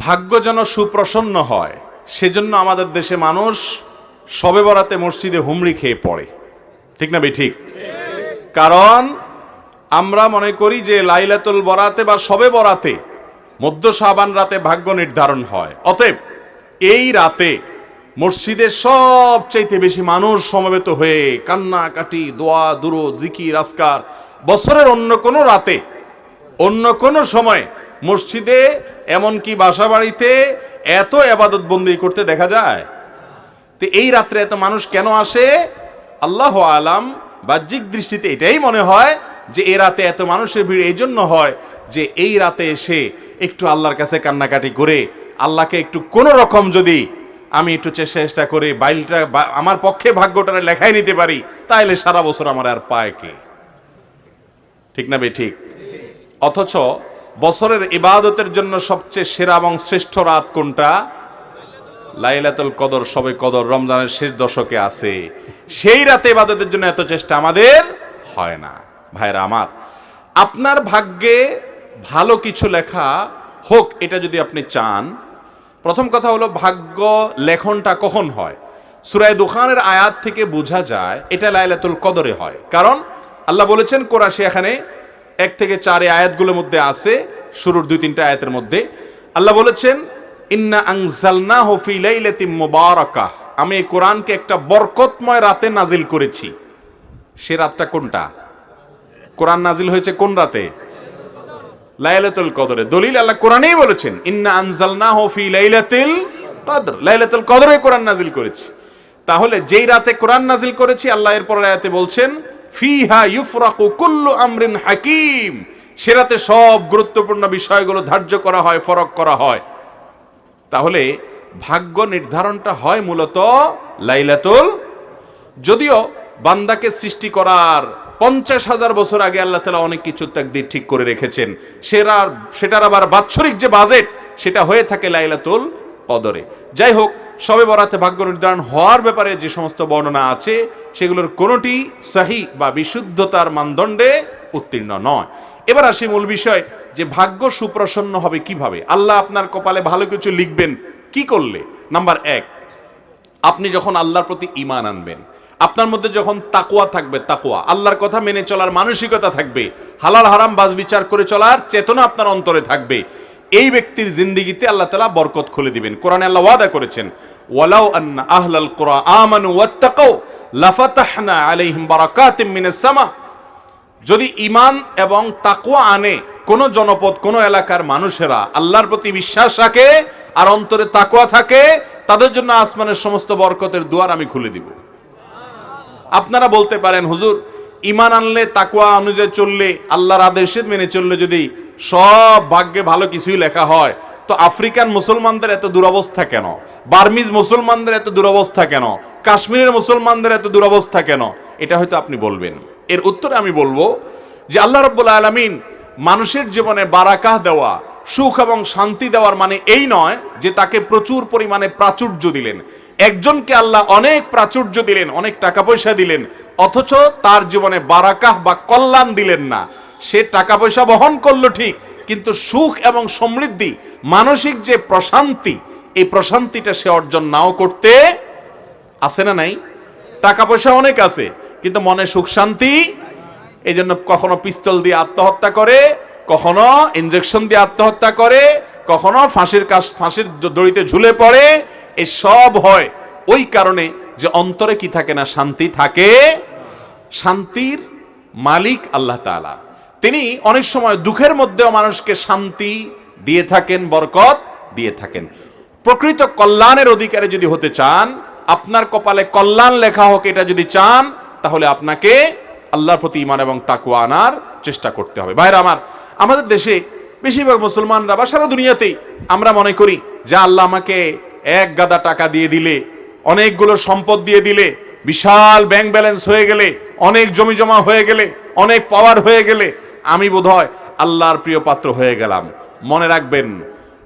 ভাগ্য যেন সুপ্রসন্ন হয় সেজন্য আমাদের দেশে মানুষ শবে বরাতে মসজিদে হুমড়ি খেয়ে পড়ে, ঠিক না ঠিক? কারণ আমরা মনে করি যে লাইলাতুল বরাতে বা শবে বরাতে মধ্য শাবান রাতে ভাগ্য নির্ধারণ হয়। অতএব এই রাতে মসজিদে সবচাইতে বেশি মানুষ সমবেত হয়ে কান্নাকাটি, দোয়া দুরূদ, জিকির আজকার বছরের অন্য কোনো রাতে অন্য কোনো সময় মসজিদে এমনকি বাসা বাড়িতে এত ইবাদত বন্দি করতে দেখা যায়। তো এই রাত্রে এত মানুষ কেন আসে? আল্লাহু আলাম, বাহ্যিক দৃষ্টিতে এটাই মনে হয় যে এই রাতে এত মানুষের ভিড় এই জন্য হয় যে এই রাতে এসে একটু আল্লাহর কাছে কান্নাকাটি করে আল্লাহকে একটু কোনো রকম যদি আমি একটু চেষ্টা করে বাইলটা আমার পক্ষে ভাগ্যটা লেখাই নিতে পারি, তাইলে সারা বছর আমার আর পায় কে, ঠিক না ঠিক? অথচ বছরের ইবাদতের জন্য সবচেয়ে সেরা এবং শ্রেষ্ঠ রাত কোনটা? লাইলাতুল কদর, শবে কদর রমজানের শেষ দশকে আছে। সেই রাতে ইবাদতের জন্য এত চেষ্টা আমাদের হয় না। ভাইরা আমার, আপনার ভাগ্যে ভালো কিছু লেখা হোক এটা যদি আপনি চান, প্রথম কথা হলো ভাগ্য লেখনটা কখন হয়? সূরা দুখানের আয়াত থেকে বোঝা যায় এটা লাইলাতুল কদরে হয়। কারণ আল্লাহ বলেছেন কোরআশে এখানে 1 থেকে 4 আয়াতগুলোর মধ্যে আছে, শুরুর 2-3টা আয়াতের মধ্যে আল্লাহ বলেছেন ইন্না আনজালনাহু ফি লাইলাতিন মুবারাকাহ, আমি এই কোরআনকে একটা বরকতময় রাতে নাজিল করেছি। সে রাতটা কোনটা? কোরআন নাজিল হয়েছে কোন রাতে? লাইলাতুল কদরে। দলিল আল্লাহ কোরআনেই বলেছেন ইন্না আনজালনাহু ফি লাইলাতিল কদর, লাইলাতুল কদরে কোরআন নাজিল করেছি। তাহলে যেই রাতে কোরআন নাজিল করেছি আল্লাহ এর পরের আয়াতে বলছেন ফিহা ইউফরাকু কুল্লু আমরিন হাকিম, সে রাতে সব গুরুত্বপূর্ণ বিষয়গুলো ধার্য করা হয়, ফরক করা হয়। তাহলে ভাগ্য নির্ধারণটা হয় মূলত লাইলাতুল, যদিও বান্দাকে সৃষ্টি করার 50,000 বছর আগে আল্লাহ তাআলা অনেক কিছু তাকদীর ঠিক করে রেখেছেন, সেটার আবার বাৎসরিক যে বাজেট সেটা হয়ে থাকে লাইলাতুল কদরে। যাই হোক, শবে বরাতে ভাগ্য নির্ধারণ হওয়ার ব্যাপারে যে সমস্ত বর্ণনা আছে সেগুলোর কোনোটি সহি বা বিশুদ্ধতার মানদণ্ডে উত্তীর্ণ নয়। এবার আসি মূল বিষয় যে ভাগ্য সুপ্রসন্ন হবে কিভাবে। আল্লাহ আপনার কপালে ভালো কিছু লিখবেন কি করলে? নাম্বার 1, আপনি যখন আল্লাহর প্রতি ঈমান আনবেন, আপনার মধ্যে যখন তাকওয়া থাকবে, তাকওয়া আল্লাহর কথা মেনে চলার মানসিকতা থাকবে, হালাল হারাম বাজ বিচার করে চলার চেতনা আপনার অন্তরে থাকবে, এই ব্যক্তির জিন্দেগিতে আল্লাহ তাআলা বরকত খুলে দিবেন। কোরআনে আল্লাহ ওয়াদা করেছেন ওয়ালাউ আন্না আহলাল কুরআ আমানু ওয়াত্তাকাউ লাফাতাহনা আলাইহিম বারাকাতিম মিনাস সামা, যদি ঈমান এবং তাকওয়া আনে কোন জনপদ, কোন এলাকার মানুষেরা আল্লাহর প্রতি বিশ্বাস রাখে আর অন্তরে তাকওয়া থাকে, তাদের জন্য আসমানের সমস্ত বরকতের দুয়ার আমি খুলে দিব। আপনারা বলতে পারেন হুজুর, ঈমান আনলে তাকওয়া অনুযায়ী চললে আল্লাহর আদেশে মেনে চললে যদি সব ভাগ্যে ভালো কিছুই লেখা হয়, তো আফ্রিকান মুসলমানদের এত দুরবস্থা কেন? বার্মিজ মুসলমানদের এত দুরবস্থা কেন? কাশ্মীরের মুসলমানদের এত দুরবস্থা কেন? এটা হয়তো আপনি বলবেন। এর উত্তরে আমি বলবো যে আল্লাহ রাব্বুল আলামিন মানুষের জীবনে বারাকাহ দেওয়া, সুখ এবং শান্তি দেওয়ার মানে এই নয় যে তাকে প্রচুর পরিমাণে প্রাচুর্য দিলেন। একজনকে আল্লাহ অনেক প্রাচুর্য দিলেন, অনেক টাকা পয়সা দিলেন, অথচ তার জীবনে বারাকাহ বা কল্যাণ দিলেন না। সে টাকা পয়সা বহন করলো ঠিক, কিন্তু সুখ এবং সমৃদ্ধি, মানসিক যে প্রশান্তি, এই প্রশান্তিটা সে অর্জন নাও করতে আছে না নাই? টাকা পয়সা অনেক আছে কিন্তু মনে সুখ শান্তি, এই জন্য কখনো পিস্তল দিয়ে আত্মহত্যা করে, কখনো ইনজেকশন দিয়ে আত্মহত্যা করে, কখনো ফাঁসির দড়িতে ঝুলে পড়ে। এই সব হয় ওই কারণে যে অন্তরে কি থাকে না, শান্তি থাকে। শান্তির মালিক আল্লাহ তাআলা, তিনি অনেক সময় দুঃখের মধ্যেও মানুষকে শান্তি দিয়ে থাকেন, বরকত দিয়ে থাকেন। প্রকৃত কল্যাণের অধিকারী যদি হতে চান, আপনার কপালে কল্যাণ লেখা হোক এটা যদি চান, তাহলে আপনাকে আল্লাহর প্রতি ঈমান এবং তাকওয়া আনার চেষ্টা করতে হবে। ভাইরা আমার, আমাদের দেশে বেশিরভাগ মুসলমানরা বা সারা দুনিয়াতেই আমরা মনে করি যে আল্লাহ আমাকে এক গাদা টাকা দিয়ে দিলে, অনেকগুলো সম্পদ দিয়ে দিলে, বিশাল ব্যাংক ব্যালেন্স হয়ে গেলে, অনেক জমি জমা হয়ে গেলে, অনেক পাওয়ার হয়ে গেলে আমি বোধহয় আল্লাহর প্রিয় পাত্র হয়ে গেলাম। মনে রাখবেন,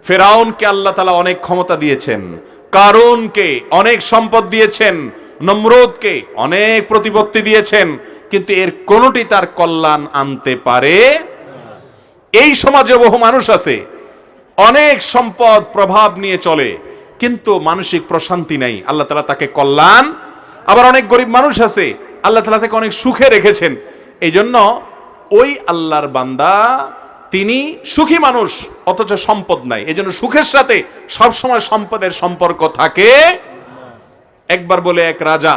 ফেরাউনকে আল্লাহ তাআলা অনেক ক্ষমতা দিয়েছেন, কারুনকে অনেক সম্পদ দিয়েছেন, নমরুদকে অনেক প্রতিপত্তি দিয়েছেন, কিন্তু এর কোনোটি তার কল্যাণ আনতে পারে। এই সমাজে বহু মানুষ আছে অনেক সম্পদ প্রভাব নিয়ে চলে, কিন্তু মানসিক প্রশান্তি নাই, আল্লাহ তাআলা তাকে কল্যাণ। আবার অনেক গরিব মানুষ আছে, আল্লাহ তাআলা তাকে অনেক সুখে রেখেছেন। এই জন্য ওই আল্লাহর বান্দা তিনি সুখী মানুষ, অথচ সম্পদ নাই। এই জন্য সুখের সাথে সবসময় সম্পদের সম্পর্ক থাকে। একবার বলে এক রাজা,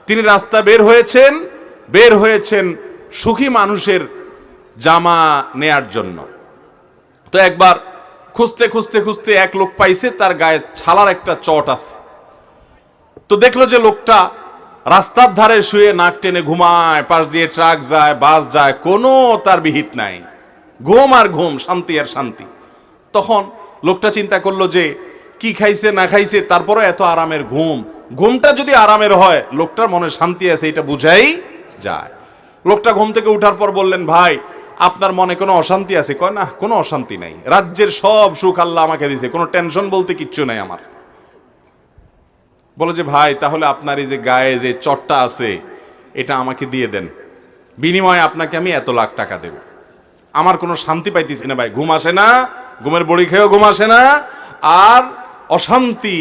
তিনি রাস্তা বের হয়েছেন সুখী মানুষের জামা নেয়ার জন্য। তো একবার খুঁজতে খুঁজতে খুঁজতে এক লোক পাইছে, তার গায়ে ছালার একটা চট আছে। তো দেখলো যে লোকটা রাস্তার ধারে শুয়ে নাক টেনে ঘুমায়, পাশ দিয়ে ট্রাক যায়, বাস যায়, কোনো তার বিহিত নাই, ঘুম আর ঘুম, শান্তি আর শান্তি। তখন লোকটা চিন্তা করলো যে কি খাইছে না খাইছে, তারপরে এত আরামের ঘুমটা যদি আরামের হয়, লোকটার মনে শান্তি আছে, এটা বুঝাই যায়। লোকটা ঘুম থেকে উঠার পর বললেন, ভাই আপনার মনে কোনো অশান্তি আছে? কয়, না কোনো অশান্তি নাই, রাজ্যের সব সুখ আল্লাহ আমাকে দিয়েছে, কোনো টেনশন বলতে কিচ্ছু নাই আমার। বলে যে ভাই তাহলে আপনার এই যে গায়ে যে চটটা আছে এটা আমাকে দিয়ে দেন, বিনিময়ে আপনাকে আমি এত লাখ টাকা দেব। আমার কোনো শান্তি পাইতেছি না ভাই, ঘুম আসে না, ঘুমের বড়ি খেয়েও ঘুম আসে না, আর অশান্তি,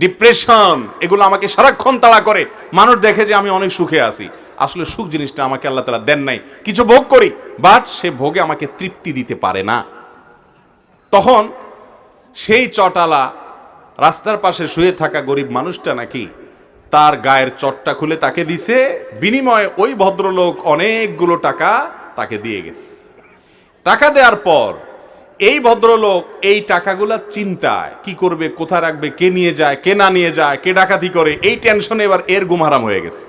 ডিপ্রেশন, এগুলো আমাকে সারাক্ষণ তাড়া করে। মানুষ দেখে যে আমি অনেক সুখে আছি, আসলে সুখ জিনিসটা আমাকে আল্লাহ তাআলা দেন নাই। কিছু ভোগ করি, বাট সে ভোগে আমাকে তৃপ্তি দিতে পারে না। তখন সেই চটালা রাস্তার পাশে শুয়ে থাকা গরিব মানুষটা নাকি তার গায়ের চটটা খুলে তাকে দিছে, বিনিময়ে ওই ভদ্রলোক অনেকগুলো টাকা তাকে দিয়ে গেছে। টাকা দেওয়ার পর এই ভদ্রলোক এই টাকাগুলা চিন্তায়, কি করবে, কোথায় রাখবে, কে নিয়ে যায়, কে না নিয়ে যায়, কে ডাকাতি করে, এই টেনশনে এবার এর ঘুম হারাম হয়ে গেছে।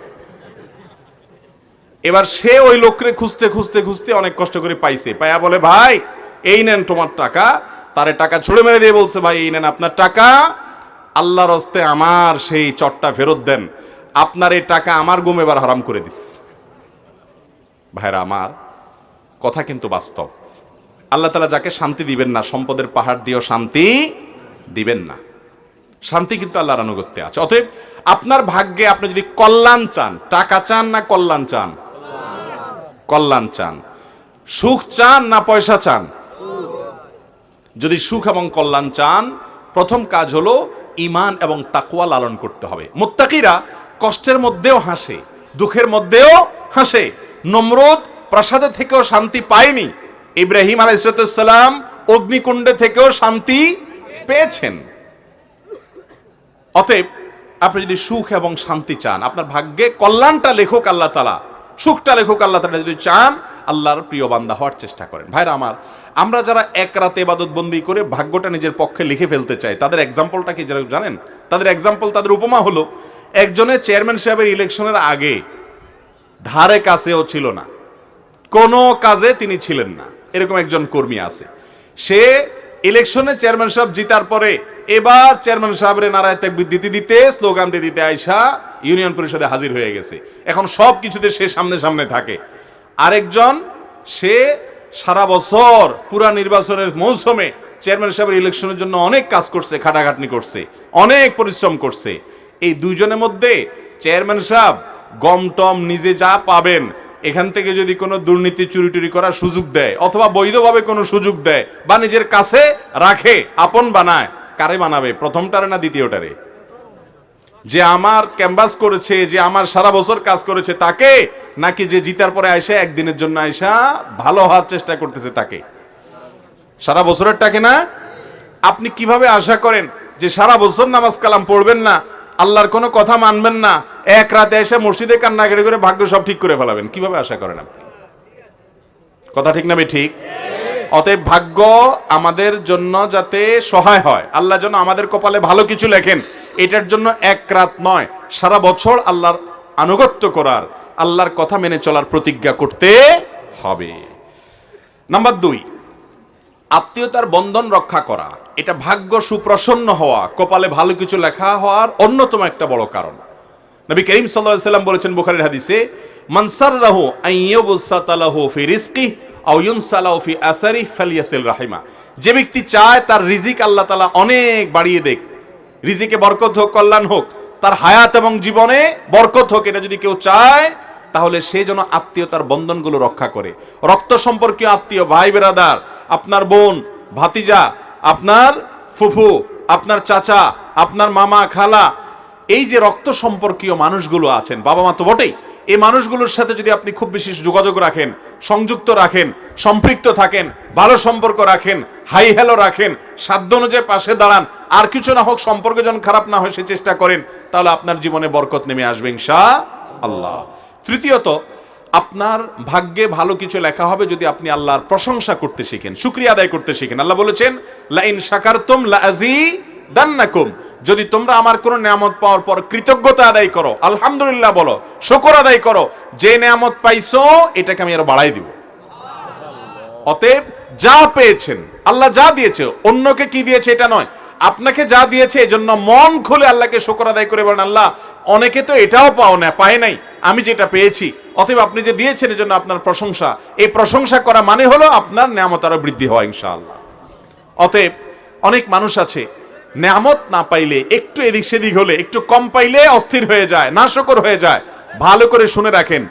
এবার সে ওই লোকরে খুঁজতে খুঁজতে খুঁজতে অনেক কষ্ট করে পাইছে, পায়া বলে, ভাই এই নেন তোমার টাকা। তারে টাকা ছুড়ে মেরে দিয়ে বলছে, ভাই এই নেন আপনার টাকা, আল্লাহর হস্তে আমার সেই চটটা ফেরত দেন, আপনার এই টাকা আমার ঘুম এবার হারাম করে দিস। ভাইরা আমার, কথা কিন্তু বাস্তব। আল্লাহ তাআলা যাকে শান্তি দিবেন না, সম্পদের পাহাড় দিয়েও শান্তি দিবেন না। শান্তি কিন্তু আল্লাহর আনুগত্যে আছে। অতএব আপনার ভাগ্যে আপনি যদি কল্যাণ চান, টাকা চান না কল্যাণ চান? কল্যাণ চান। সুখ চান না পয়সা চান? যদি সুখ এবং কল্যাণ চান, প্রথম কাজ হলো ঈমান এবং তাকওয়া লালন করতে হবে। মুত্তাকিরা কষ্টের মধ্যেও হাসে, দুঃখের মধ্যেও হাসে। নমরুদ প্রাসাদে থেকেও শান্তি পায়নি, ইব্রাহিম আলাইহিস সালাম অগ্নিকুণ্ডে থেকেও শান্তি পেয়েছেন। অতএব আপনি যদি সুখ এবং শান্তি চান, আপনার ভাগ্যে কল্যাণটা লেখক আল্লাহ তাআলা, সুখটা লেখক আল্লাহ তাআলা, যদি চান আল্লাহর প্রিয় বান্দা হওয়ার চেষ্টা করেন। ভাইরা আমার, আমরা যারা এক রাতে ইবাদত বন্দি করে ভাগ্যটা নিজের পক্ষে লিখে ফেলতে চাই, তাদের এক্সাম্পলটা কি জানেন? তাদের এক্সাম্পল, তাদের উপমা হলো, একজনের চেয়ারম্যান সাহেবের ইলেকশনের আগে ধারে কাছেও ছিল না, কোনো কাজে তিনি ছিলেন না, এরকম একজন কর্মী আছে। সে ইলেকশনে চেয়ারম্যান সাহেব জিতার পরে এবার চেয়ারম্যান সাহেবের নারায় তাকবীর দিতে দিতে, স্লোগান দিতে দিতে আয়সা ইউনিয়ন পরিষদে হাজির হয়ে গেছে। এখন সব কিছুতে সে সামনে সামনে থাকে। আরেকজন, সে সারা বছর পুরা নির্বাচনের মৌসুমে চেয়ারম্যান সাহেবের ইলেকশনের জন্য অনেক কাজ করছে, খাটাখাটনি করছে, অনেক পরিশ্রম করছে। এই দুইজনের মধ্যে চেয়ারম্যান সাহেব গম টম নিজে যা পাবেন, এখান থেকে যদি কোনো দুর্নীতি চুরি টুরি করার সুযোগ দেয়, অথবা বৈধভাবে কোনো সুযোগ দেয়, বা নিজের কাছে রাখে, আপন বানায়, কারে বানাবে? প্রথমটারে না দ্বিতীয়টারে? যে আমার ক্যাম্পাস করেছে, যে আমার সারা বছর কাজ করেছে তাকে, নাকি যে জিতার পরে আয়সা একদিনের জন্য আয়সা ভালো হওয়ার চেষ্টা করতেছে তাকে? সারা বছরেরটাকে না? আপনি কিভাবে আশা করেন যে সারা বছর নামাজ কালাম পড়বেন না, আল্লাহর কোনো কথা মানবেন না, এক রাতে এসে মসজিদে কান্নাকাটি করে ভাগ্য সব ঠিক করে ফেলাবেন? কিভাবে আশা করেন আপনি? কথা ঠিক না ঠিক? অতএব ভাগ্য আমাদের জন্য যাতে সহায় হয়, আল্লাহ যেন আমাদের কপালে ভালো কিছু লেখেন, এটার জন্য এক রাত নয়, সারা বছর আল্লাহর আনুগত্য করার, আল্লাহর কথা মেনে চলার প্রতিজ্ঞা করতে হবে। নাম্বার 2, আত্মীয়তার বন্ধন রক্ষা করা। এটা ভাগ্য সুপ্রসন্ন হওয়া, কপালে ভালো কিছু লেখা হওয়ার অন্যতম একটা বড় কারণ। নবী করিম সাল্লাল্লাহু আলাইহি সাল্লাম বলেছেন বুখারীর হাদিসে, মান সাররাহু আন ইউবসাতা লাহু ফি রিজকি আও ইউনসালাহু ফি আসারি ফালিয়াসিল রাহিমা। যে ব্যক্তি চায় তার রিজিক আল্লাহ তাআলা অনেক বাড়িয়ে দেখ, রিজিকে বরকত হোক, কল্যাণ হোক, তার হায়াত এবং জীবনে বরকত হোক, এটা যদি কেউ চায়, তাহলে সে যেন আত্মীয়তার বন্ধনগুলো রক্ষা করে। রক্ত সম্পর্কীয় আত্মীয়, ভাই বেরাদার, আপনার বোন, ভাতিজা, আপনার ফুফু, আপনার চাচা, আপনার মামা, খালা, এই যে রক্ত সম্পর্কীয় মানুষগুলো আছেন, বাবা মা তো বটেই, এই মানুষগুলোর সাথে যদি আপনি খুব বেশি যোগাযোগ রাখেন, সংযুক্ত রাখেন, সম্পৃক্ত থাকেন, ভালো সম্পর্ক রাখেন, হাই হ্যালো রাখেন, সাধ্য অনুযায়ী পাশে দাঁড়ান, আর কিছু না হোক সম্পর্ক যেন খারাপ না হয় সে চেষ্টা করেন, তাহলে আপনার জীবনে বরকত নেমে আসবে ইনশাআল্লাহ। তৃতীয়ত, আপনার ভাগ্যে ভালো কিছু লেখা হবে যদি আপনি আল্লাহর প্রশংসা করতে শিখেন, শুকরিয়া আদায় করতে শিখেন। আল্লাহ বলেছেন, লা ইন শাকারতুম লা আযীদান্নাকুম, যদি তোমরা আমার কোন নিয়ামত পাওয়ার পর কৃতজ্ঞতা আদায় করো, আলহামদুলিল্লাহ বলো, শুকর আদায় করো, যে নিয়ামত পাইছো এটাকে আমি আরো বাড়াই দিব। অতএব যা পেয়েছেন, আল্লাহ যা দিয়েছে, অন্যকে কি দিয়েছে এটা নয়, আপনাকে যা দিয়েছে এজন্য মন খুলে আল্লাহকে শুকর আদায় করে বলেন, আল্লাহ অনেকে তো এটাও পায় নাই, আমি যেটা পেয়েছি, অতএব আপনি যে দিয়েছেন এজন্য আপনার প্রশংসা। এই প্রশংসা করা মানে হলো আপনার নিয়ামত আরো বৃদ্ধি হওয়া ইনশাআল্লাহ। অতএব অনেক মানুষ আছে নিয়ামত না পাইলে, একটু এদিক সেদিক হলে, একটু কম পাইলে অস্থির হয়ে যায়, নাশকর হয়ে যায়। ভালো করে শুনে রাখেন,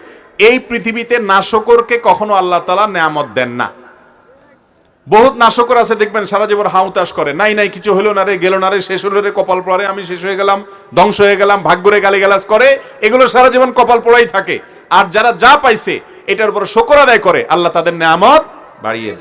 এই পৃথিবীতে নাশকরকে কখনো আল্লাহ তাআলা নিয়ামত দেন না। বহুত নাশকর আছে দেখবেন সারা জীবন হাউতাস করে, নাই নাই কিছু হলো না রে, গেল না রে, শেষ হলো রে, কপাল পড়ে, আমি শেষ হয়ে গেলাম, ধ্বংস হয়ে গেলাম, ভাগ্যরে গালিগালাজ করে, এগুলো সারা জীবন কপাল পড়াই থাকে। আর যারা যা পাইছে এটার উপর শুকর আদায় করে, আল্লাহ তাদের নিয়ামত বাড়িয়ে দেয়।